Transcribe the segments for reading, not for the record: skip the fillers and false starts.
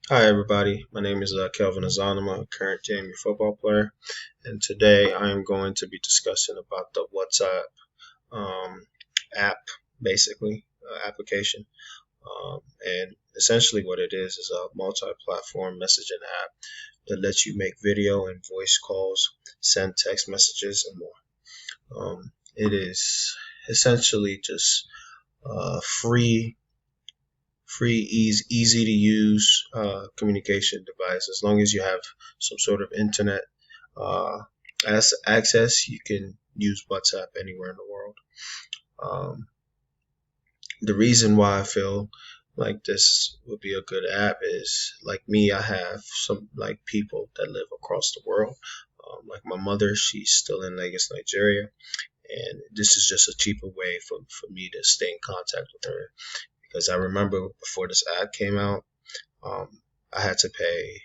Hi everybody, my name is Kelvin Azanama, a current JMU football player, and today I am going to be discussing about the WhatsApp um, app, basically application, and essentially what it is a multi-platform messaging app that lets you make video and voice calls, send text messages, and more. It is essentially just free easy to use communication device. As long as you have some sort of internet uh, as access, you can use WhatsApp anywhere in the world. Um, the reason why I feel like this would be a good app is like me, I have some like people that live across the world. Like my mother, she's still in Lagos, Nigeria, and this is just a cheaper way for me to stay in contact with her because I remember before this app came out, um, I had to pay,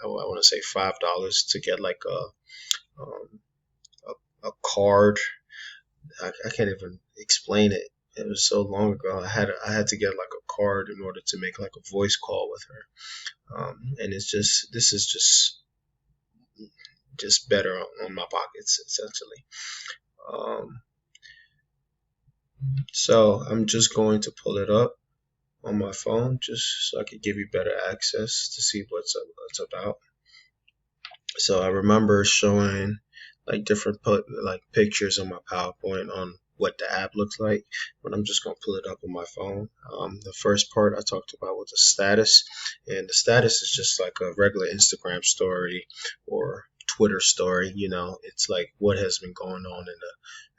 I want to say $5 to get like um, a card. I can't even explain it. It was so long ago. I had to get like a card in order to make like a voice call with her. And it's just this is just better on my pockets essentially. Um, so I'm just going to pull it up on my phone just so I could give you better access to see what's about. So I remember showing like different like pictures on my PowerPoint on what the app looks like, but I'm just gonna pull it up on my phone. The first part I talked about was the status, and the status is just like a regular Instagram story or Twitter story. It's like what has been going on in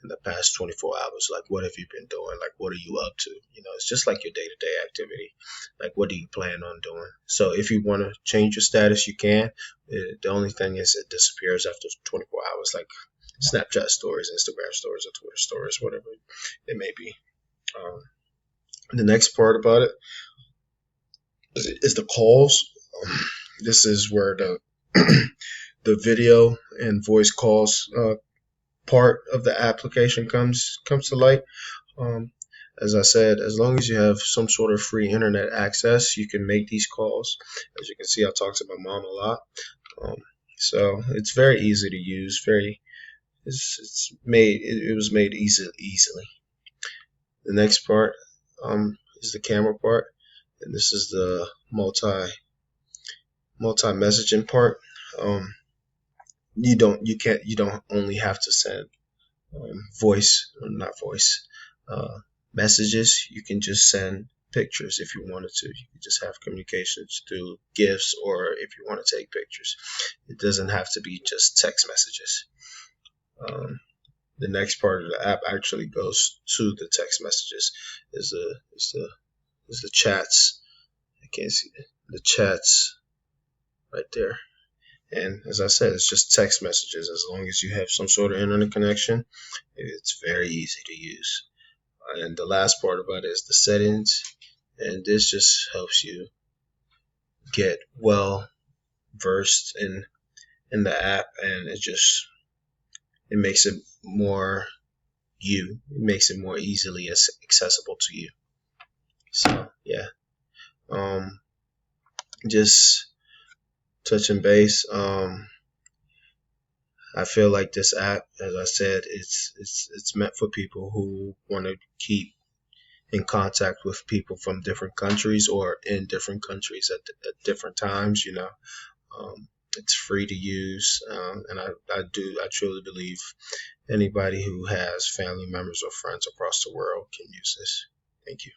the past 24 hours. Like what have you been doing? Like what are you up to? It's just like your day-to-day activity. Like what do you plan on doing? So if you want to change your status, you can. The only thing is it disappears after 24 hours, like Snapchat stories, Instagram stories, or Twitter stories, whatever it may be. Um, the next part about it is the calls. This is where the the video and voice calls part of the application comes to light. Um, as I said, as long as you have some sort of free internet access, you can make these calls. As you can see, I talk to my mom a lot. Um, so it's very easy to use. It was made easily. The next part is the camera part, and this is the multi messaging part. Um, you don't only have to send not voice messages. You can just send pictures if you wanted to. You can just have communications through gifs, or if you want to take pictures. It doesn't have to be just text messages. Um, the next part of the app actually goes to the text messages. Is the chats. I can't see the chats right there. And as I said, it's just text messages. As long as you have some sort of internet connection, it's very easy to use. And the last part about it is the settings. And this just helps you get well versed in the app, and it makes it more it makes it more easily accessible to you. So yeah, um, just touching base. I feel like this app, as I said, it's meant for people who want to keep in contact with people from different countries or in different countries at different times. It's free to use, and I truly believe anybody who has family members or friends across the world can use this. Thank you.